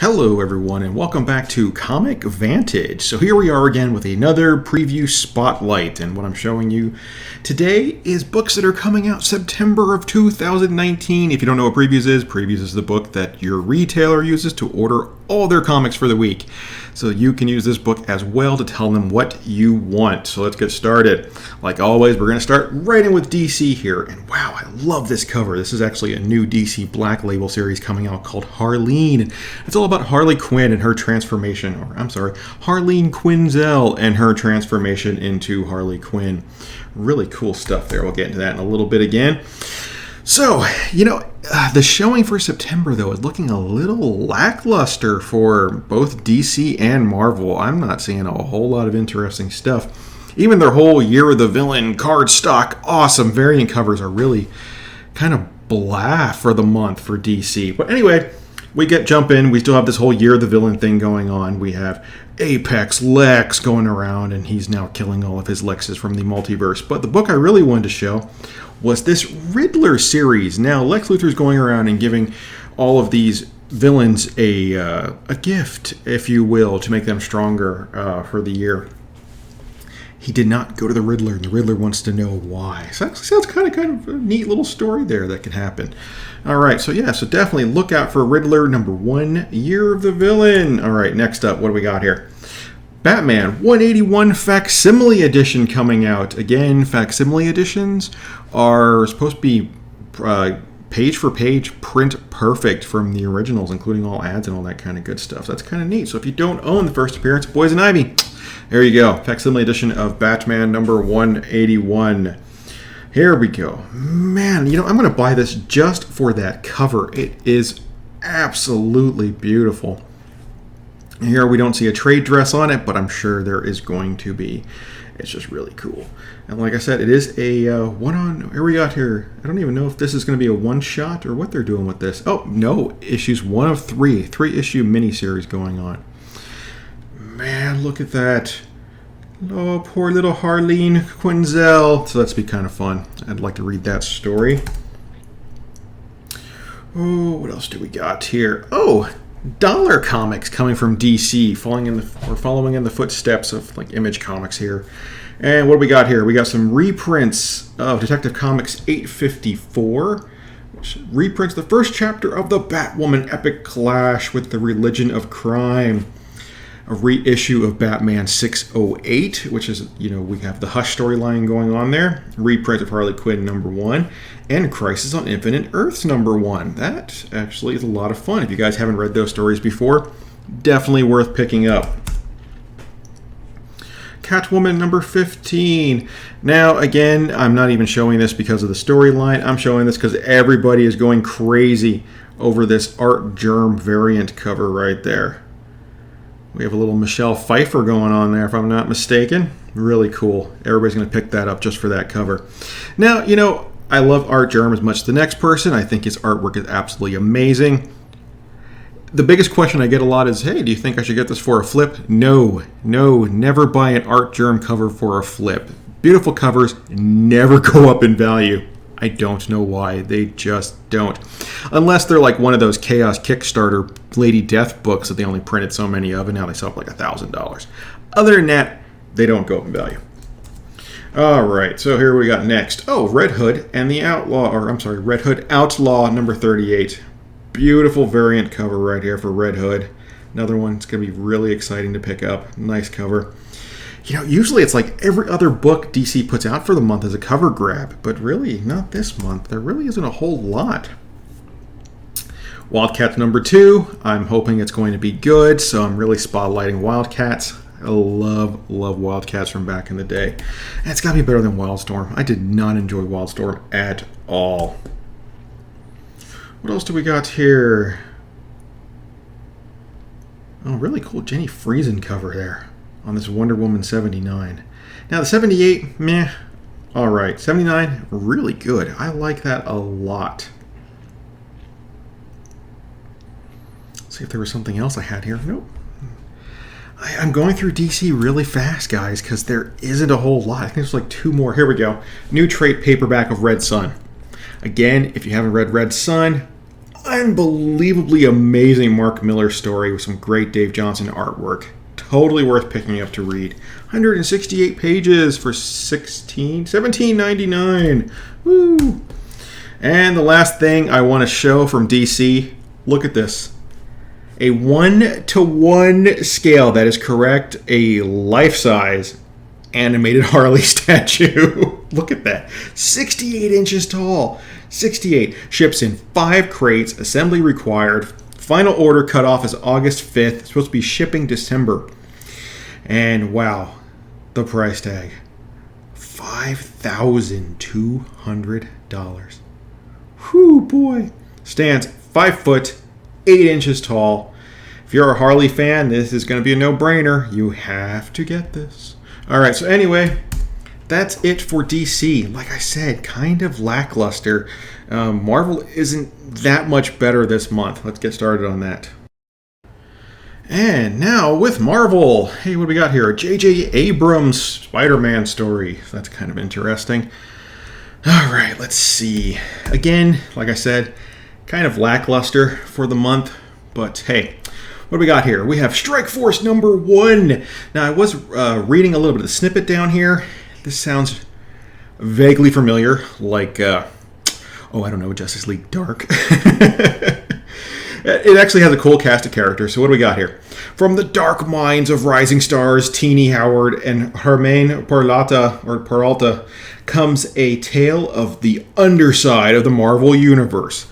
Hello everyone and welcome back to Comic Vantage. So here we are again with another preview spotlight, and what I'm showing you today is books that are coming out September of 2019. If you don't know what previews is the book that your retailer uses to order all their comics for the week. So you can use this book as well to tell them what you want. So let's get started. Like always, we're going to start right in with DC here. And wow, I love this cover. This is actually a new DC Black Label series coming out called Harleen. It's all about Harley Quinn and her transformation, Harleen Quinzel and her transformation into Harley Quinn. Really cool stuff there. We'll get into that in a little bit again. So, the showing for September, though, is looking a little lackluster for both DC and Marvel. I'm not seeing a whole lot of interesting stuff. Even their whole Year of the Villain card stock, awesome variant covers are really kind of blah for the month for DC. But anyway, we jump in. We still have this whole Year of the Villain thing going on. We have Apex Lex going around, and he's now killing all of his Lexes from the multiverse. But the book I really wanted to show was this Riddler series. Now, Lex Luthor's going around and giving all of these villains a gift, if you will, to make them stronger for the year. He did not go to the Riddler, and the Riddler wants to know why. So that sounds kind of a neat little story there that can happen. All right, so definitely look out for Riddler #1, Year of the Villain. All right, next up, what do we got here? Batman 181 Facsimile Edition coming out. Again, facsimile editions are supposed to be page for page print perfect from the originals, including all ads and all that kind of good stuff. So that's kind of neat. So if you don't own the first appearance of Poison Ivy, there you go. Facsimile edition of Batman number 181. Here we go. Man, I'm going to buy this just for that cover. It is absolutely beautiful. Here we don't see a trade dress on it, but I'm sure there is going to be. It's just really cool. And like I said, it is a here we got here. I don't even know if this is going to be a one-shot or what they're doing with this. Oh, no. Issues 1 of 3. 3-issue miniseries going on. Man, look at that. Oh, poor little Harleen Quinzel. So that's be kind of fun. I'd like to read that story. Oh, what else do we got here? Oh, Dollar Comics coming from DC, following in the footsteps of like Image Comics here. And what do we got here? We got some reprints of Detective Comics 854, which reprints the first chapter of the Batwoman epic clash with the Religion of Crime. A reissue of Batman 608, which is, we have the Hush storyline going on there. Reprint of Harley Quinn #1. And Crisis on Infinite Earths #1. That actually is a lot of fun. If you guys haven't read those stories before, definitely worth picking up. Catwoman #15. Now, again, I'm not even showing this because of the storyline. I'm showing this because everybody is going crazy over this Art Germ variant cover right there. We have a little Michelle Pfeiffer going on there, if I'm not mistaken. Really cool. Everybody's going to pick that up just for that cover. Now, I love Art Germ as much as the next person. I think his artwork is absolutely amazing. The biggest question I get a lot is, hey, do you think I should get this for a flip? No, never buy an Art Germ cover for a flip. Beautiful covers never go up in value. I don't know why. They just don't. Unless they're like one of those Chaos Kickstarter Lady Death books that they only printed so many of, and now they sell for like $1,000. Other than that, they don't go up in value. All right, so here we got next. Oh, Red Hood and the Outlaw, Red Hood Outlaw #38. Beautiful variant cover right here for Red Hood. Another one. It's going to be really exciting to pick up. Nice cover. Usually it's like every other book DC puts out for the month is a cover grab, but really not this month. There really isn't a whole lot. Wildcats #2. I'm hoping it's going to be good, so I'm really spotlighting Wildcats. I love Wildcats from back in the day. And it's got to be better than Wildstorm. I did not enjoy Wildstorm at all. What else do we got here? Oh, really cool Jenny Friesen cover there on this Wonder Woman 79. Now the 78, meh. All right, 79, really good. I like that a lot. Let's see if there was something else I had here. Nope. I'm going through DC really fast, guys, because there isn't a whole lot. I think there's like 2 more. Here we go. New trade paperback of Red Sun. Again, if you haven't read Red Sun, unbelievably amazing Mark Millar story with some great Dave Johnson artwork. Totally worth picking up to read. 168 pages for $17.99. Woo! And the last thing I want to show from DC, look at this. A 1-to-1 scale, that is correct, a life-size animated Harley statue. Look at that. 68 inches tall. 68. Ships in 5 crates. Assembly required. Final order cutoff is August 5th. It's supposed to be shipping December. And wow, the price tag. $5,200. Whew, boy. Stands 5 foot, 8 inches tall. If you're a Harley fan, this is going to be a no-brainer. You have to get this. All right, so anyway, that's it for DC. Like I said, kind of lackluster. Marvel isn't that much better this month. Let's get started on that. And now with Marvel. Hey, what do we got here? A J.J. Abrams Spider-Man story. That's kind of interesting. All right, let's see. Again, like I said, kind of lackluster for the month. But hey, what do we got here? We have Strike Force number 1. Now, I was reading a little bit of the snippet down here. This sounds vaguely familiar, like, I don't know, Justice League Dark. It actually has a cool cast of characters. So what do we got here? From the dark minds of rising stars, Teenie Howard and Hermine Peralta comes a tale of the underside of the Marvel Universe.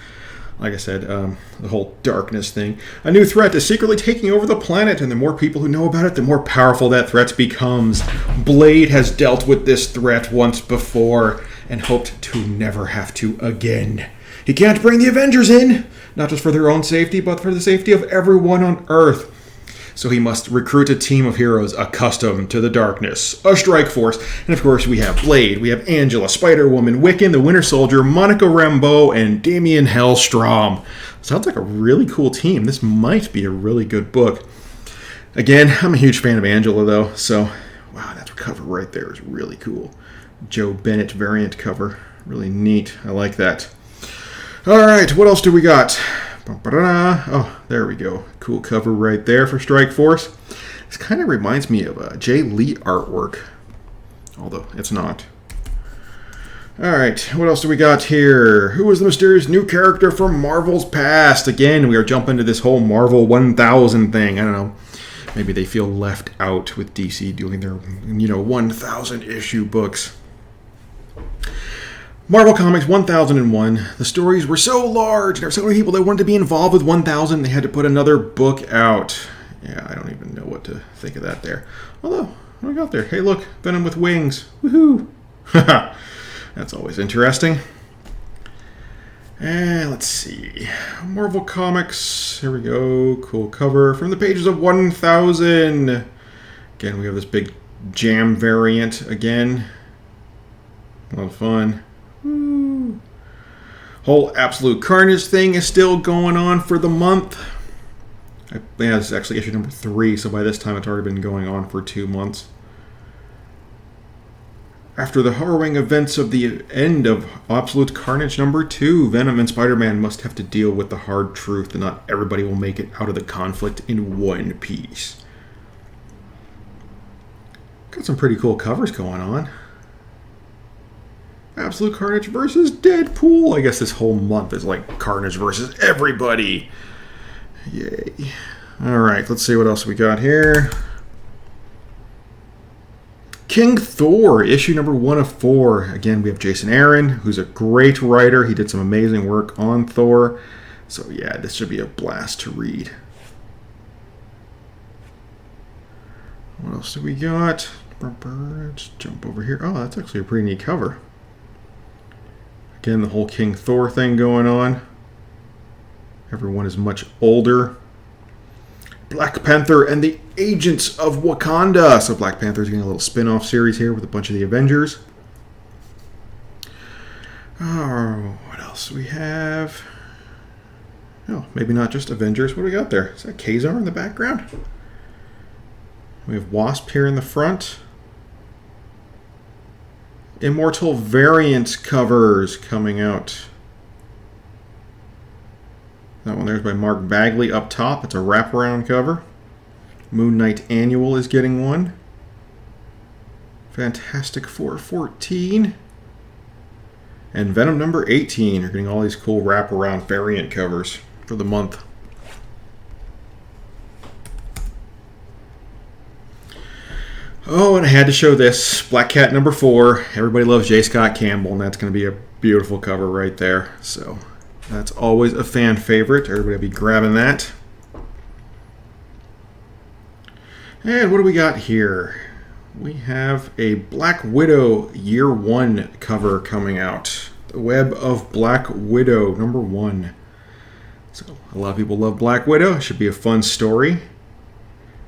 Like I said, the whole darkness thing. A new threat is secretly taking over the planet, and the more people who know about it, the more powerful that threat becomes. Blade has dealt with this threat once before, and hoped to never have to again. He can't bring the Avengers in, not just for their own safety, but for the safety of everyone on Earth. So he must recruit a team of heroes accustomed to the darkness, a strike force. And of course we have Blade, we have Angela, Spider-Woman, Wiccan, the Winter Soldier, Monica Rambeau, and Damian Hellstrom. Sounds like a really cool team. This might be a really good book. Again, I'm a huge fan of Angela though, so wow, that cover right there is really cool. Joe Bennett variant cover. Really neat. I like that. Alright, what else do we got? Oh, there we go. Cool cover right there for Strike Force. This kind of reminds me of Jay Lee artwork, although it's not. Alright, what else do we got here? Who is the mysterious new character from Marvel's past? Again, we are jumping into this whole Marvel 1000 thing. I don't know. Maybe they feel left out with DC doing their, 1,000 issue books. Marvel Comics 1001. The stories were so large, there were so many people that wanted to be involved with 1000, they had to put another book out. Yeah, I don't even know what to think of that there. Although, what do we got there? Hey, look, Venom with wings. Woohoo! That's always interesting. And let's see. Marvel Comics. Here we go. Cool cover from the pages of 1000. Again, we have this big jam variant again. A lot of fun. Woo. Whole Absolute Carnage thing is still going on for the month. Yeah, this is actually issue number 3, so by this time it's already been going on for 2 months. After the harrowing events of the end of Absolute Carnage number 2, Venom and Spider-Man must have to deal with the hard truth that not everybody will make it out of the conflict in one piece. Got some pretty cool covers going on. Absolute Carnage versus Deadpool. I guess this whole month is like Carnage versus everybody. Yay. Alright, let's see what else we got here. King Thor, issue number 1 of 4. Again, we have Jason Aaron, who's a great writer. He did some amazing work on Thor. So yeah, this should be a blast to read. What else do we got? Let's jump over here. Oh, that's actually a pretty neat cover. Again, the whole King Thor thing going on. Everyone is much older. Black Panther and the Agents of Wakanda. So Black Panther's getting a little spin-off series here with a bunch of the Avengers. Oh, what else do we have? Oh, maybe not just Avengers. What do we got there? Is that Kazar in the background? We have Wasp here in the front. Immortal variant covers coming out. That one there is by Mark Bagley up top. It's a wraparound cover. Moon Knight Annual is getting one. Fantastic Four 14. And Venom number 18. You're getting all these cool wraparound variant covers for the month. Oh, and I had to show this. Black Cat number 4. Everybody loves J. Scott Campbell, and that's going to be a beautiful cover right there. So that's always a fan favorite. Everybody will be grabbing that. And what do we got here? We have a Black Widow Year 1 cover coming out. The Web of Black Widow number 1. So a lot of people love Black Widow. It should be a fun story.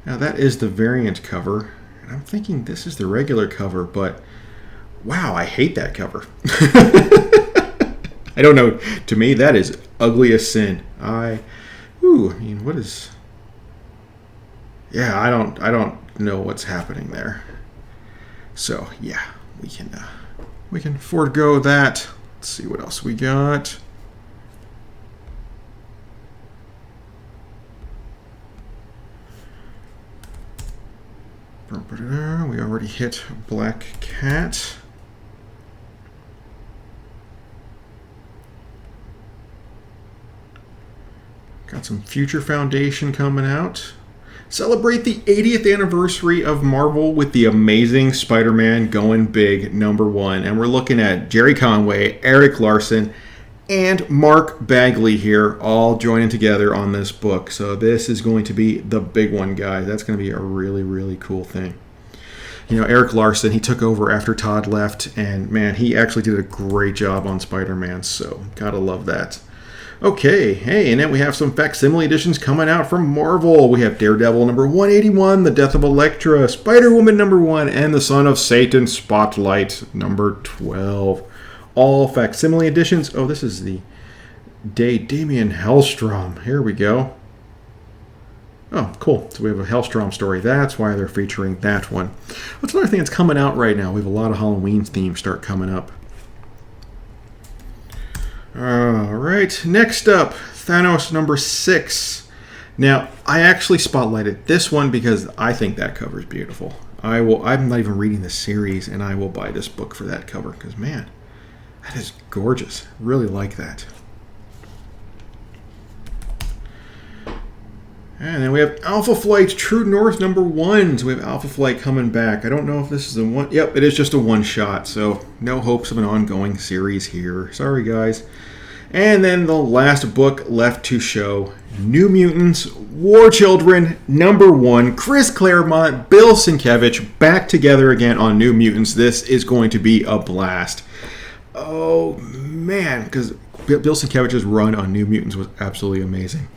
Now that is the variant cover. I'm thinking this is the regular cover, but wow, I hate that cover. I don't know. To me, that is ugly as sin. I mean, what is? Yeah, I don't know what's happening there. So yeah, we can forego that. Let's see what else we got. We already hit Black Cat. Got some Future Foundation coming out. Celebrate the 80th anniversary of Marvel with the Amazing Spider-Man Going Big #1. And we're looking at Jerry Conway, Eric Larson, and Mark Bagley here all joining together on this book. So this is going to be the big one, guys. That's going to be a really, really cool thing. You know, Eric Larson, he took over after Todd left, and man, he actually did a great job on Spider-Man, so gotta love that. Okay, hey, and then we have some facsimile editions coming out from Marvel. We have Daredevil number 181, The Death of Elektra, Spider-Woman number 1, and The Son of Satan Spotlight number 12. All facsimile editions. Oh, this is the Damian Hellstrom. Here we go. Oh, cool. So we have a Hellstrom story. That's why they're featuring that one. What's another thing that's coming out right now? We have a lot of Halloween themes start coming up. All right. Next up, Thanos number 6. Now, I actually spotlighted this one because I think that cover is beautiful. I'm not even reading the series, and I will buy this book for that cover because, man, that is gorgeous. Really like that. And then we have Alpha Flight True North number 1. So we have Alpha Flight coming back. I don't know if this is a one. Yep, it is just a one-shot. So no hopes of an ongoing series here. Sorry, guys. And then the last book left to show, New Mutants, War Children number 1. Chris Claremont, Bill Sienkiewicz back together again on New Mutants. This is going to be a blast. Oh, man, because Bill Sienkiewicz's run on New Mutants was absolutely amazing.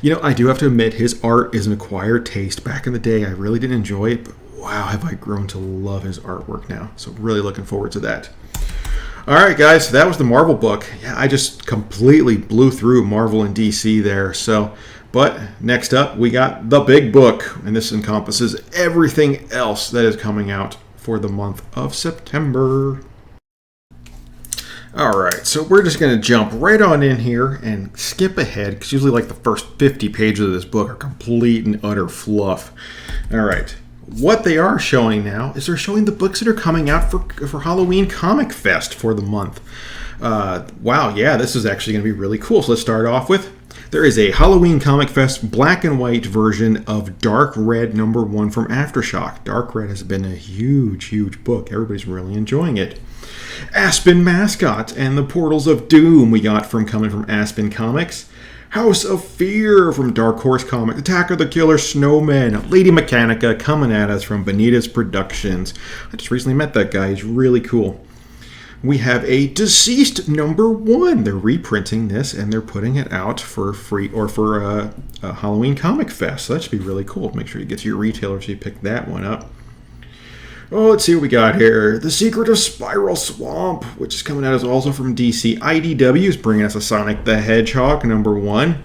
You know, I do have to admit, his art is an acquired taste. Back in the day, I really didn't enjoy it, but wow, have I grown to love his artwork now. So really looking forward to that. All right, guys, so that was the Marvel book. Yeah, I just completely blew through Marvel and DC there. But next up, we got the big book, and this encompasses everything else that is coming out for the month of September. Alright, so we're just going to jump right on in here and skip ahead, because usually like the first 50 pages of this book are complete and utter fluff. Alright, what they are showing now is they're showing the books that are coming out for Halloween Comic Fest for the month. Wow, yeah, this is actually going to be really cool. So let's start off with, there is a Halloween Comic Fest black and white version of Dark Red number 1 from Aftershock. Dark Red has been a huge, huge book. Everybody's really enjoying it. Aspen Mascot and the Portals of Doom we got coming from Aspen Comics. House of Fear from Dark Horse Comics. Attack of the Killer Snowmen. Lady Mechanica coming at us from Benitez Productions. I just recently met that guy. He's really cool. We have a Deceased number 1. They're reprinting this and they're putting it out for free or for a Halloween Comic Fest. So that should be really cool. Make sure you get to your retailer so you pick that one up. Oh, let's see what we got here. The Secret of Spiral Swamp, which is coming out as also from DC. IDW is bringing us a Sonic the Hedgehog number 1.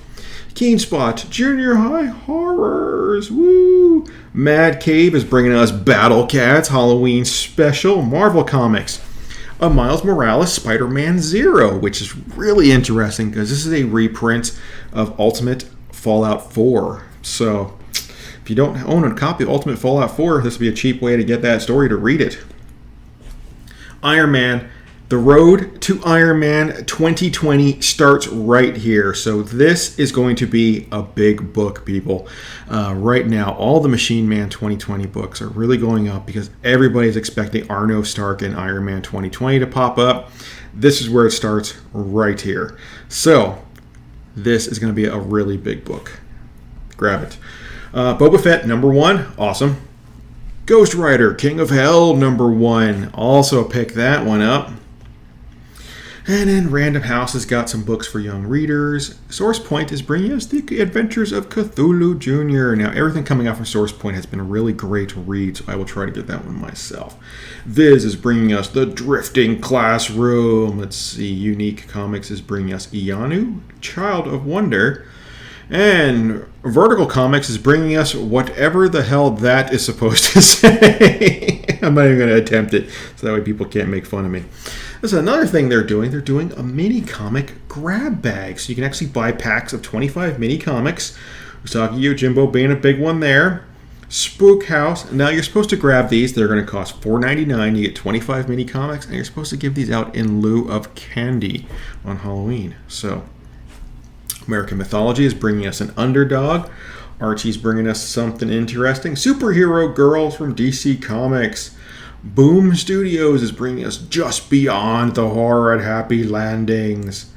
Keen Spot, Junior High Horrors, woo! Mad Cave is bringing us Battle Cats Halloween Special. Marvel Comics, a Miles Morales Spider-Man Zero, which is really interesting because this is a reprint of Ultimate Fallout 4. So if you don't own a copy of Ultimate Fallout 4, this would be a cheap way to get that story to read it. Iron Man. The road to Iron Man 2020 starts right here. So this is going to be a big book, people. Right now, all the Machine Man 2020 books are really going up because everybody's expecting Arno Stark and Iron Man 2020 to pop up. This is where it starts right here. So this is going to be a really big book. Grab it. Boba Fett, #1. Awesome. Ghost Rider, King of Hell, #1. Also pick that one up. And then Random House has got some books for young readers. Source Point is bringing us The Adventures of Cthulhu Jr. Now, everything coming out from Source Point has been a really great read, so I will try to get that one myself. Viz is bringing us The Drifting Classroom. Let's see, Unique Comics is bringing us Ianu, Child of Wonder. And Vertical Comics is bringing us whatever the hell that is supposed to say. I'm not even going to attempt it, so that way people can't make fun of me. There's another thing they're doing. They're doing a mini comic grab bag. So you can actually buy packs of 25 mini comics. Usagi Yojimbo being a big one there. Spook House. Now you're supposed to grab these. They're going to cost $4.99. You get 25 mini comics, and you're supposed to give these out in lieu of candy on Halloween. So American Mythology is bringing us an underdog. Archie's bringing us something interesting. Superhero Girls from DC Comics. Boom Studios is bringing us Just Beyond the Horror at Happy Landings.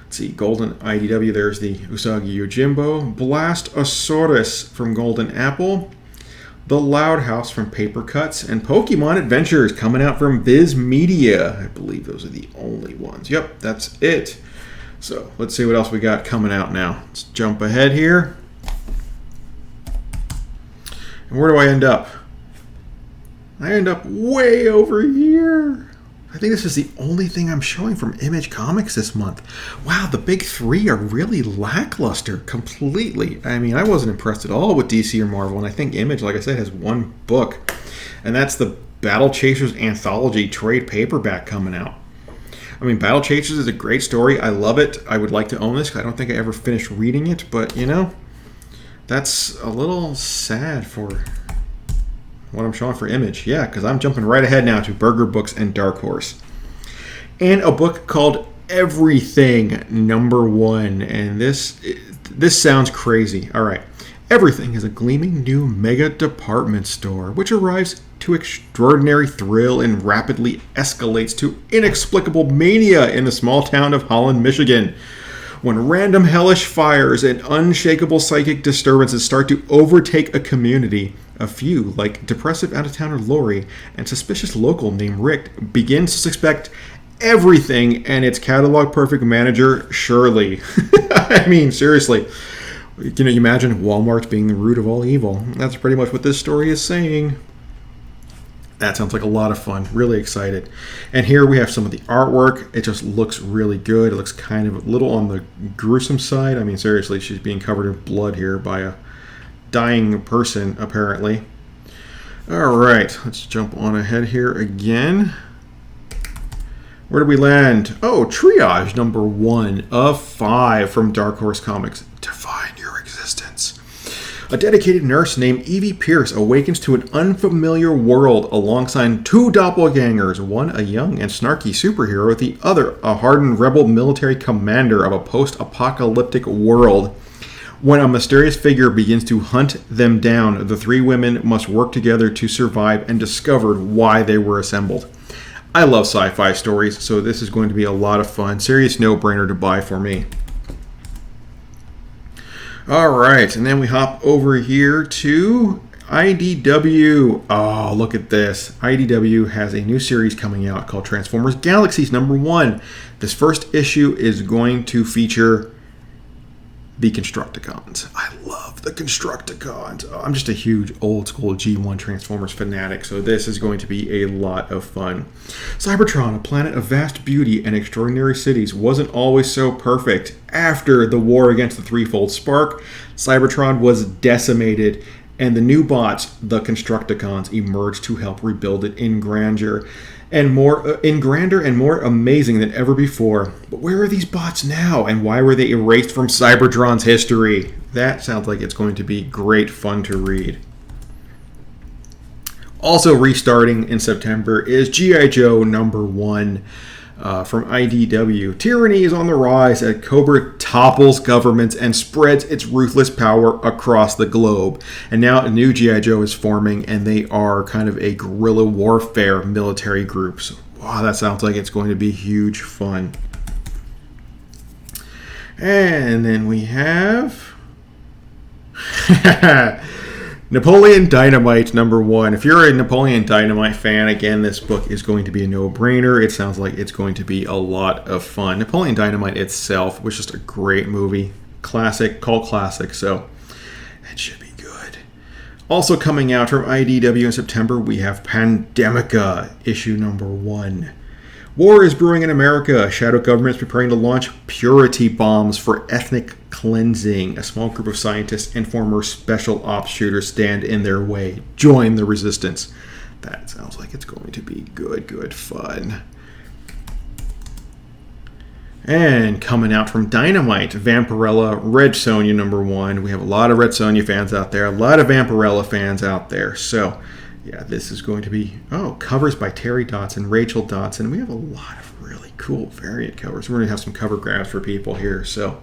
Let's see, Golden IDW, there's the Usagi Yojimbo. Blastosaurus from Golden Apple. The Loud House from Paper Cuts. And Pokemon Adventures coming out from Viz Media. I believe those are the only ones. Yep, that's it. So let's see what else we got coming out now. Let's jump ahead here. And where do I end up? I end up way over here. I think this is the only thing I'm showing from Image Comics this month. Wow, the big three are really lackluster completely. I mean, I wasn't impressed at all with DC or Marvel, and I think Image, like I said, has one book. And that's the Battle Chasers Anthology trade paperback coming out. I mean, Battle Chasers is a great story. I love it. I would like to own this. I don't think I ever finished reading it, but, you know, that's a little sad for what I'm showing for Image. Yeah, because I'm jumping right ahead now to Burger Books and Dark Horse. And a book called Everything #1. And this sounds crazy. All right. Everything is a gleaming new mega department store, which arrives to extraordinary thrill and rapidly escalates to inexplicable mania in the small town of Holland, Michigan. When random hellish fires and unshakable psychic disturbances start to overtake a community, a few, like depressive out-of-towner Lori and suspicious local named Rick, begins to suspect everything and its catalog perfect manager, Shirley. I mean, seriously. Can you imagine Walmart being the root of all evil? That's pretty much what this story is saying. That sounds like a lot of fun. Really excited. And here we have some of the artwork. It just looks really good. It looks kind of a little on the gruesome side. I mean, seriously, she's being covered in blood here by a dying person, apparently. All right, let's jump on ahead here again. Where do we land? Oh, Triage #1 of 5 from Dark Horse Comics. Define your existence. A dedicated nurse named Evie Pierce awakens to an unfamiliar world alongside two doppelgangers, one a young and snarky superhero, the other a hardened rebel military commander of a post-apocalyptic world. When a mysterious figure begins to hunt them down, the three women must work together to survive and discover why they were assembled. I love sci-fi stories, so this is going to be a lot of fun. Serious no-brainer to buy for me. All right, and then we hop over here to IDW. Oh, look at this. IDW has a new series coming out called Transformers Galaxies #1. This first issue is going to feature the Constructicons. I love the Constructicons. Oh, I'm just a huge old school G1 Transformers fanatic, so this is going to be a lot of fun. Cybertron, a planet of vast beauty and extraordinary cities, wasn't always so perfect. After the war against the Threefold Spark, Cybertron was decimated and the new bots, the Constructicons, emerge to help rebuild it in grandeur and grander and more amazing than ever before. But where are these bots now, and why were they erased from Cybertron's history? That sounds like it's going to be great fun to read. Also restarting in September is G.I. Joe #1 from IDW. Tyranny is on the rise as Cobra topples governments and spreads its ruthless power across the globe. And now a new G.I. Joe is forming, and they are kind of a guerrilla warfare military group. So, wow, that sounds like it's going to be huge fun. And then we have Napoleon Dynamite #1. If you're a Napoleon Dynamite fan, again, this book is going to be a no-brainer. It sounds like it's going to be a lot of fun. Napoleon Dynamite itself was just a great movie. Classic, cult classic, so it should be good. Also coming out from IDW in September, we have Pandemica, issue #1. War is brewing in America. Shadow government is preparing to launch purity bombs for ethnic cleansing. A small group of scientists and former special ops shooters stand in their way. Join the resistance. That sounds like it's going to be good fun. And coming out from Dynamite, Vampirella Red Sonja #1. We have a lot of Red Sonja fans out there, a lot of Vampirella fans out there. So, yeah, this is going to be, covers by Terry Dodson, Rachel Dodson. We have a lot of really cool variant covers. We're going to have some cover grabs for people here, so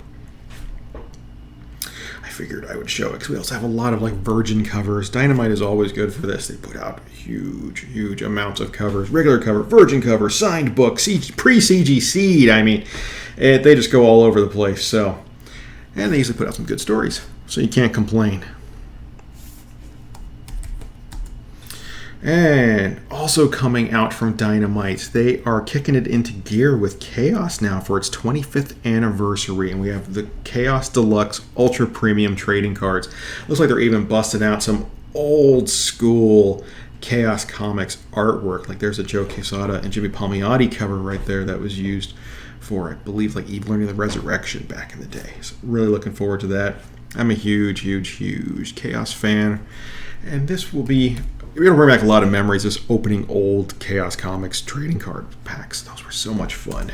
I figured I would show it because we also have a lot of Virgin covers. Dynamite is always good for this. They put out huge amounts of covers. Regular cover, Virgin cover, signed book, pre-CG seed. I mean, they just go all over the place. So, and they usually put out some good stories, so you can't complain. And also coming out from Dynamite, they are kicking it into gear with Chaos now for its 25th anniversary. And we have the Chaos Deluxe Ultra Premium trading cards. Looks like they're even busting out some old school Chaos Comics artwork. Like there's a Joe Quesada and Jimmy Palmiotti cover right there that was used for, I believe, Eve Learning the Resurrection back in the day. So really looking forward to that. I'm a huge Chaos fan. And this will be... We're going to bring back a lot of memories just opening old Chaos Comics trading card packs. Those were so much fun.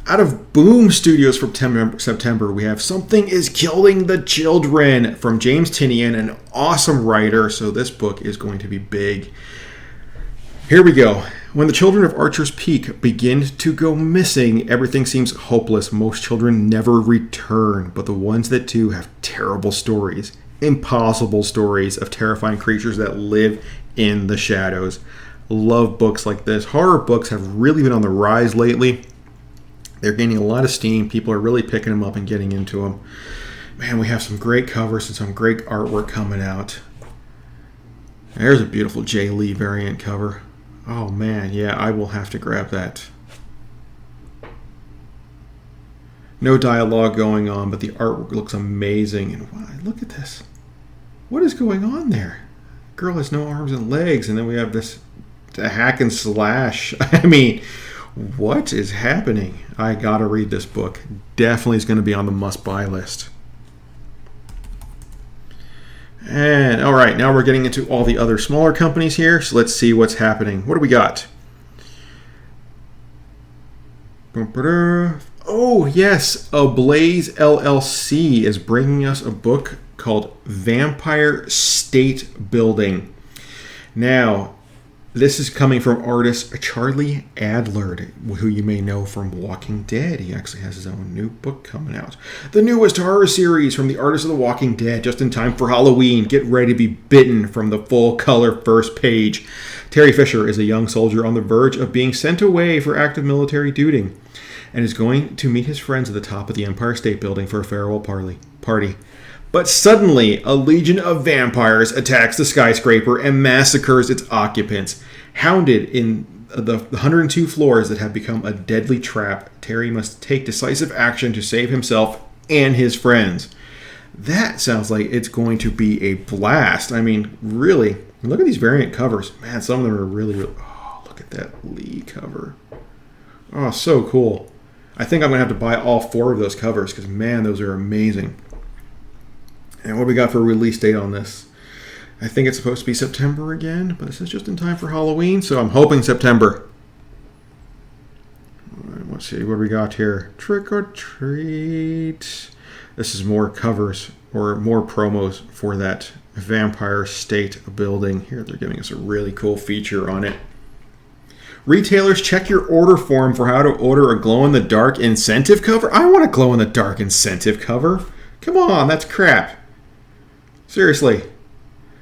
Out of Boom Studios from September, we have Something is Killing the Children from James Tynion, an awesome writer. So this book is going to be big. Here we go. When the children of Archer's Peak begin to go missing, everything seems hopeless. Most children never return, but the ones that do have terrible stories. Impossible stories of terrifying creatures that live in the shadows. Love books like this. Horror books have really been on the rise lately. They're gaining a lot of steam. People are really picking them up and getting into them. Man, we have some great covers and some great artwork coming out. There's a beautiful Jay Lee variant cover. Oh man, yeah, I will have to grab that. No dialogue going on, but the artwork looks amazing. And wow, look at this. What is going on there? Girl has no arms and legs, and then we have this hack and slash. I mean, what is happening? I gotta read this book. Definitely is going to be on the must-buy list. And all right, now we're getting into all the other smaller companies here. So let's see what's happening. What do we got? Oh, yes. Ablaze LLC is bringing us a book called Vampire State Building. Now, this is coming from artist Charlie Adler, who you may know from Walking Dead. He actually has his own new book coming out. The newest horror series from the artist of The Walking Dead, just in time for Halloween. Get ready to be bitten from the full-color first page. Terry Fisher is a young soldier on the verge of being sent away for active military duty, and is going to meet his friends at the top of the Empire State Building for a farewell party. But suddenly, a legion of vampires attacks the skyscraper and massacres its occupants. Hounded in the 102 floors that have become a deadly trap, Terry must take decisive action to save himself and his friends. That sounds like it's going to be a blast. I mean, really, look at these variant covers. Man, some of them are really... Oh, look at that Lee cover. Oh, so cool. I think I'm going to have to buy all 4 of those covers because, man, those are amazing. And what do we got for a release date on this? I think it's supposed to be September again, but this is just in time for Halloween, so I'm hoping September. All right, let's see what we got here. Trick or treat. This is more covers or more promos for that Vampire State building. Here they're giving us a really cool feature on it. Retailers, check your order form for how to order a glow-in-the-dark incentive cover. I want a glow-in-the-dark incentive cover. Come on, that's crap. Seriously.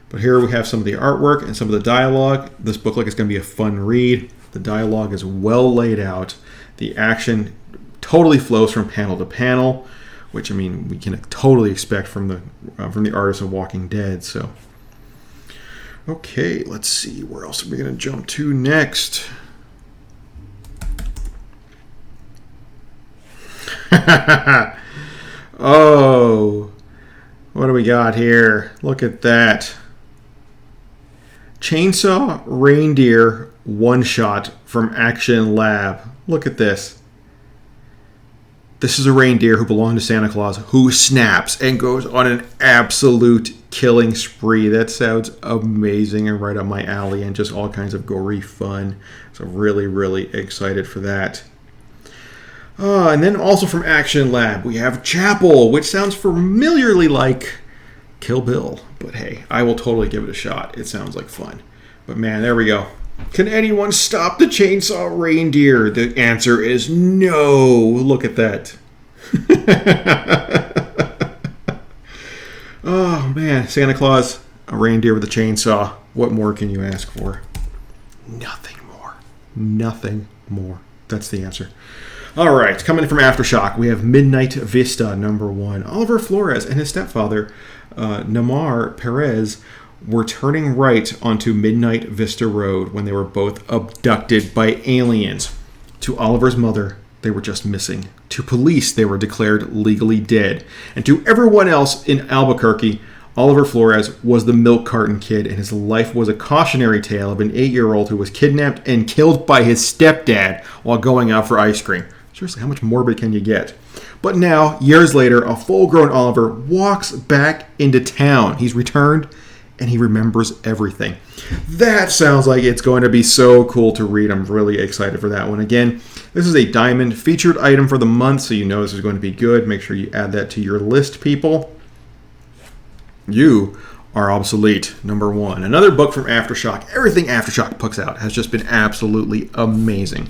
But here we have some of the artwork and some of the dialogue. This book is going to be a fun read. The dialogue is well laid out. The action totally flows from panel to panel, which, I mean, we can totally expect from the artist of Walking Dead. So, okay, let's see. Where else are we going to jump to next? Oh, what do we got here? Look at that. Chainsaw Reindeer one-shot from Action Lab. Look at this. This is a reindeer who belonged to Santa Claus who snaps and goes on an absolute killing spree. That sounds amazing and right up my alley and just all kinds of gory fun. So really, really excited for that. And then also from Action Lab, we have Chapel, which sounds familiarly like Kill Bill. But hey, I will totally give it a shot. It sounds like fun. But man, there we go. Can anyone stop the Chainsaw Reindeer? The answer is no. Look at that. Oh man, Santa Claus, a reindeer with a chainsaw. What more can you ask for? Nothing more. Nothing more. That's the answer. All right, coming from Aftershock, we have Midnight Vista #1. Oliver Flores and his stepfather, Namar Perez, were turning right onto Midnight Vista Road when they were both abducted by aliens. To Oliver's mother, they were just missing. To police, they were declared legally dead. And to everyone else in Albuquerque, Oliver Flores was the milk carton kid, and his life was a cautionary tale of an 8-year-old who was kidnapped and killed by his stepdad while going out for ice cream. Seriously, how much morbid can you get? But now, years later, a full-grown Oliver walks back into town. He's returned, and he remembers everything. That sounds like it's going to be so cool to read. I'm really excited for that one. Again, this is a Diamond featured item for the month, so you know this is going to be good. Make sure you add that to your list, people. You are obsolete, #1. Another book from Aftershock. Everything Aftershock puts out has just been absolutely amazing.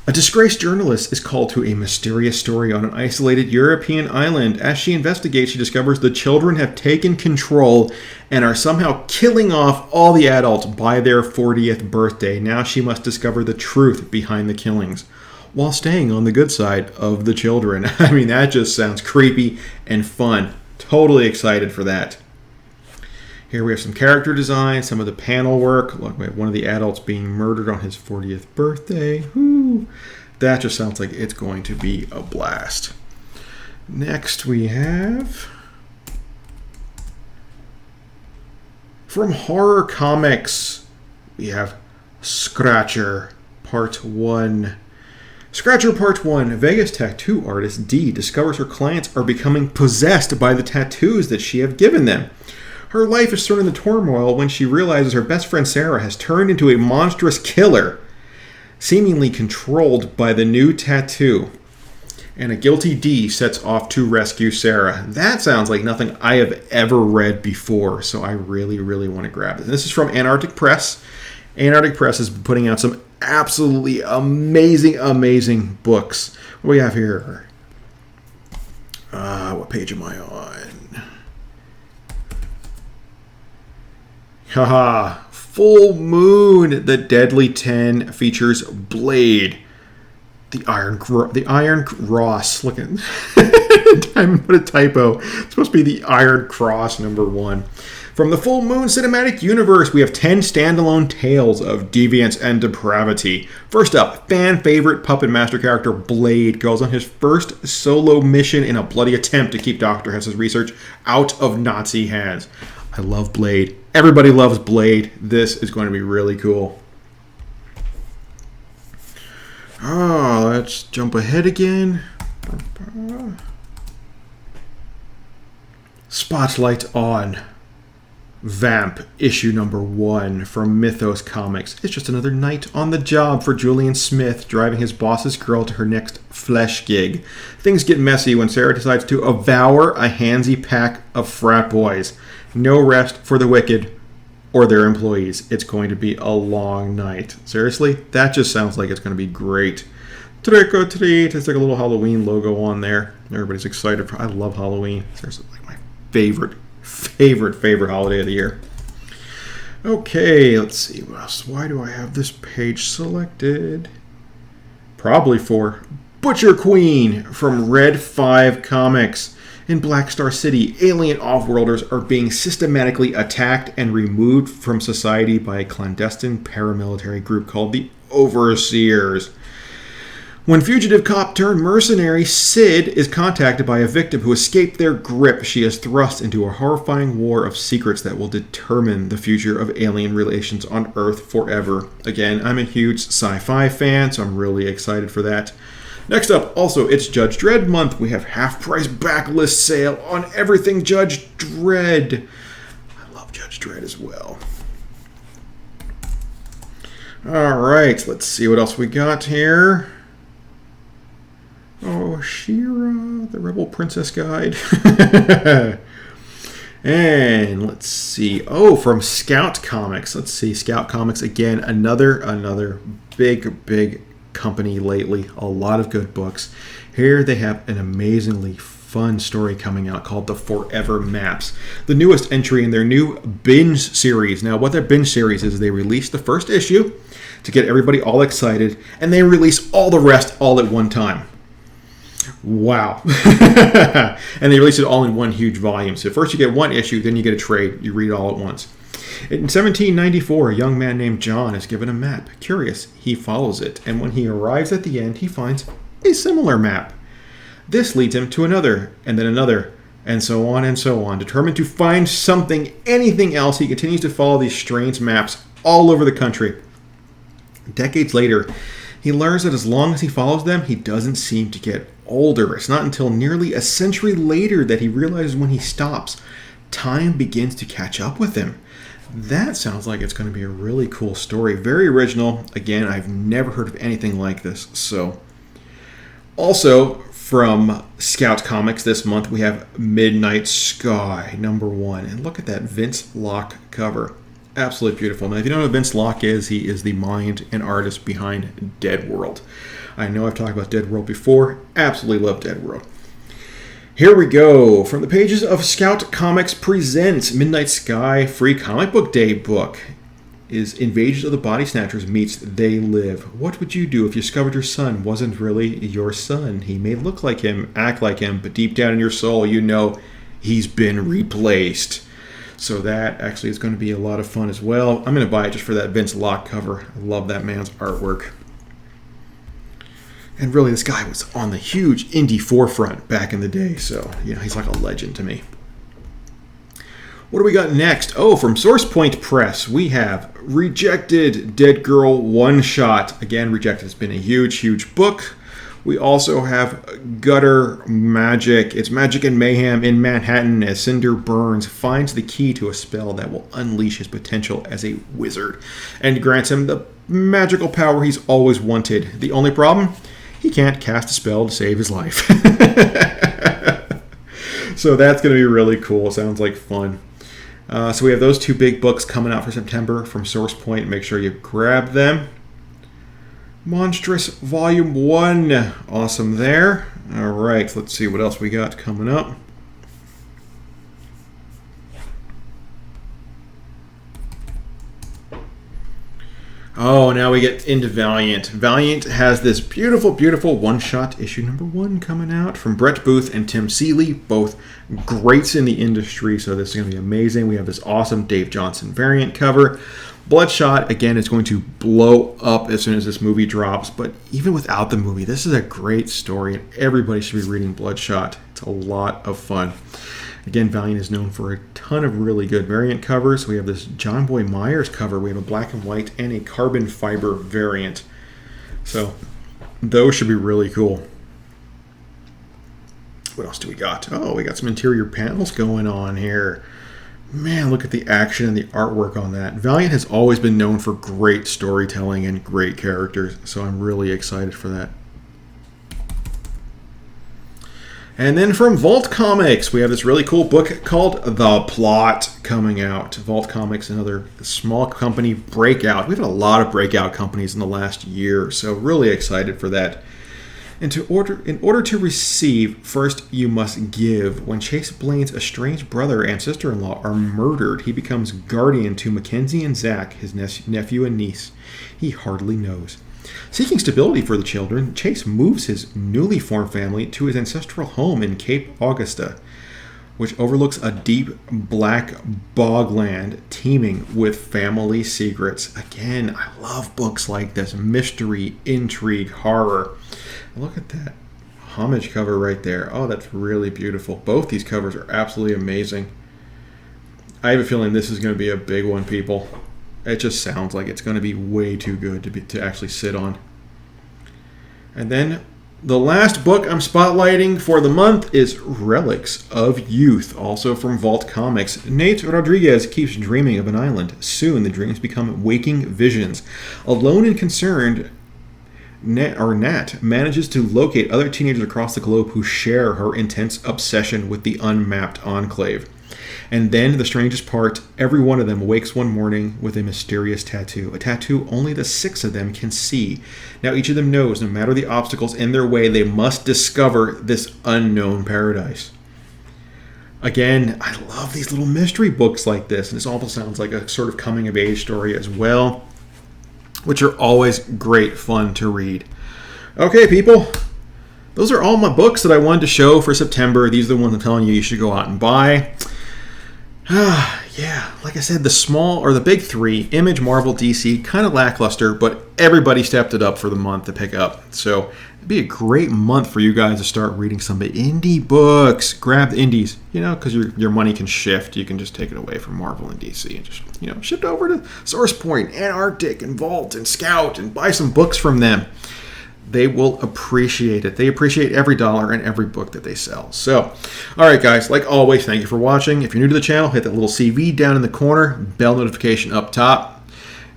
A disgraced journalist is called to a mysterious story on an isolated European island. As she investigates, she discovers the children have taken control and are somehow killing off all the adults by their 40th birthday. Now she must discover the truth behind the killings while staying on the good side of the children. I mean, that just sounds creepy and fun. Totally excited for that. Here we have some character design, some of the panel work. Look, we have one of the adults being murdered on his 40th birthday. Woo. That just sounds like it's going to be a blast. Next we have from Horror Comics, we have Scratcher Part 1. Scratcher Part 1. Vegas tattoo artist Dee discovers her clients are becoming possessed by the tattoos that she have given them. Her life is thrown into turmoil when she realizes her best friend Sarah has turned into a monstrous killer, seemingly controlled by the new tattoo. And a guilty Dee sets off to rescue Sarah. That sounds like nothing I have ever read before, so I really, really want to grab it. This is from Antarctic Press. Antarctic Press is putting out some absolutely amazing, amazing books. What do we have here? What page am I on? Haha, Full Moon, the Deadly 10 features Blade, the Iron Cross. Look at what a typo. It's supposed to be the Iron Cross #1. From the Full Moon Cinematic Universe, we have 10 standalone tales of deviance and depravity. First up, fan favorite puppet master character Blade goes on his first solo mission in a bloody attempt to keep Dr. Hess's research out of Nazi hands. I love Blade. Everybody loves Blade. This is going to be really cool. Let's jump ahead again. Spotlight on Vamp, issue number 1 from Mythos Comics. It's just another night on the job for Julian Smith, driving his boss's girl to her next flesh gig. Things get messy when Sarah decides to devour a handsy pack of frat boys. No rest for the wicked or their employees. It's going to be a long night. Seriously? That just sounds like it's going to be great. Trick or treat. It's like a little Halloween logo on there. Everybody's excited. I love Halloween. It's like my favorite holiday of the year. Okay, let's see what else. Why do I have this page selected? Probably for Butcher Queen from Red 5 Comics. In Black Star City, alien offworlders are being systematically attacked and removed from society by a clandestine paramilitary group called the Overseers. When fugitive cop turned mercenary Sid is contacted by a victim who escaped their grip, she is thrust into a horrifying war of secrets that will determine the future of alien relations on Earth forever. Again, I'm a huge sci-fi fan, so I'm really excited for that. Next up, also, it's Judge Dredd month. We have half-price backlist sale on everything Judge Dredd. I love Judge Dredd as well. All right, let's see what else we got here. Oh, She-Ra, the Rebel Princess Guide. And let's see. Oh, from Scout Comics. Let's see. Scout Comics, again, another big company lately. A lot of good books. Here they have an amazingly fun story coming out called The Forever Maps. The newest entry in their new binge series. Now, what their binge series is, they release the first issue to get everybody all excited, and they release all the rest all at one time. Wow. And they release it all in one huge volume. So first you get one issue, then you get a trade. You read it all at once. In 1794, a young man named John is given a map. Curious, he follows it. And when he arrives at the end, he finds a similar map. This leads him to another, and then another, and so on and so on. Determined to find something, anything else, he continues to follow these strange maps all over the country. Decades later, he learns that as long as he follows them, he doesn't seem to get older. It's not until nearly a century later that he realizes when he stops, time begins to catch up with him. That sounds like it's going to be a really cool story. Very original. Again, I've never heard of anything like this. So, also from Scout Comics this month, we have Midnight Sky, number 1. And look at that Vince Locke cover. Absolutely beautiful. Now, if you don't know who Vince Locke is, he is the mind and artist behind Dead World. I know I've talked about Dead World before. Absolutely love Dead World. Here we go. From the pages of Scout Comics presents Midnight Sky Free Comic Book Day book is Invasion of the Body Snatchers meets They Live. What would you do if you discovered your son wasn't really your son? He may look like him, act like him, but deep down in your soul, you know he's been replaced. So that actually is going to be a lot of fun as well. I'm going to buy it just for that Vince Locke cover. I love that man's artwork. And really, this guy was on the huge indie forefront back in the day. So, he's like a legend to me. What do we got next? Oh, from Source Point Press, we have Rejected Dead Girl One Shot. Again, Rejected has been a huge book. We also have Gutter Magic. It's magic and mayhem in Manhattan as Cinder Burns finds the key to a spell that will unleash his potential as a wizard and grants him the magical power he's always wanted. The only problem? He can't cast a spell to save his life. So that's going to be really cool. Sounds like fun. So we have those two big books coming out for September from Source Point. Make sure you grab them. Monstrous Volume 1. Awesome there. All right, let's see what else we got coming up. Oh, now we get into Valiant. Valiant has this beautiful one-shot issue number 1 coming out from Brett Booth and Tim Seeley, both greats in the industry, so this is going to be amazing. We have this awesome Dave Johnson variant cover. Bloodshot, again, is going to blow up as soon as this movie drops, but even without the movie, this is a great story, and everybody should be reading Bloodshot. It's a lot of fun. Again, Valiant is known for a ton of really good variant covers. We have this John Boy Myers cover. We have a black and white and a carbon fiber variant. So those should be really cool. What else do we got? Oh, we got some interior panels going on here. Man, look at the action and the artwork on that. Valiant has always been known for great storytelling and great characters, so I'm really excited for that. And then from Vault Comics, we have this really cool book called The Plot coming out. Vault Comics, another small company breakout. We've had a lot of breakout companies in the last year, so really excited for that. And in order to receive, first you must give. When Chase Blaine's estranged brother and sister-in-law are murdered, he becomes guardian to Mackenzie and Zach, his nephew and niece. He hardly knows. Seeking stability for the children, Chase moves his newly formed family to his ancestral home in Cape Augusta, which overlooks a deep black bogland teeming with family secrets. Again, I love books like this. Mystery, intrigue, horror. Look at that homage cover right there. Oh, that's really beautiful. Both these covers are absolutely amazing. I have a feeling this is going to be a big one, people. It just sounds like it's going to be way too good to actually sit on. And then the last book I'm spotlighting for the month is Relics of Youth, also from Vault Comics. Nate Rodriguez keeps dreaming of an island. Soon the dreams become waking visions. Alone and concerned, Nat manages to locate other teenagers across the globe who share her intense obsession with the unmapped enclave. And then, the strangest part, every one of them awakes one morning with a mysterious tattoo. A tattoo only the 6 of them can see. Now, each of them knows, no matter the obstacles in their way, they must discover this unknown paradise. Again, I love these little mystery books like this. And this almost sounds like a sort of coming-of-age story as well, which are always great fun to read. Okay, people. Those are all my books that I wanted to show for September. These are the ones I'm telling you should go out and buy. Yeah, like I said, the big 3, Image, Marvel, DC, kind of lackluster, but everybody stepped it up for the month to pick up. So it'd be a great month for you guys to start reading some indie books. Grab the indies, because your money can shift. You can just take it away from Marvel and DC and just, shift over to Source Point, Antarctic, and Vault, and Scout, and buy some books from them. They will appreciate it. They appreciate every dollar and every book that they sell. So, all right, guys, like always, thank you for watching. If you're new to the channel, hit that little CV down in the corner, bell notification up top.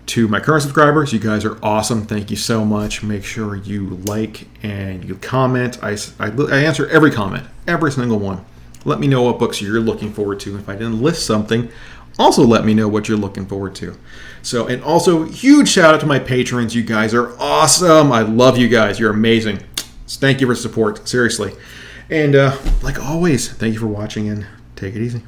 To my current subscribers, you guys are awesome. Thank you so much. Make sure you like and you comment. I answer every comment, every single one. Let me know what books you're looking forward to. If I didn't list something, also let me know what you're looking forward to. So, and also, huge shout out to my patrons. You guys are awesome. I love you guys. You're amazing. Thank you for support. Seriously. And like always, thank you for watching and take it easy.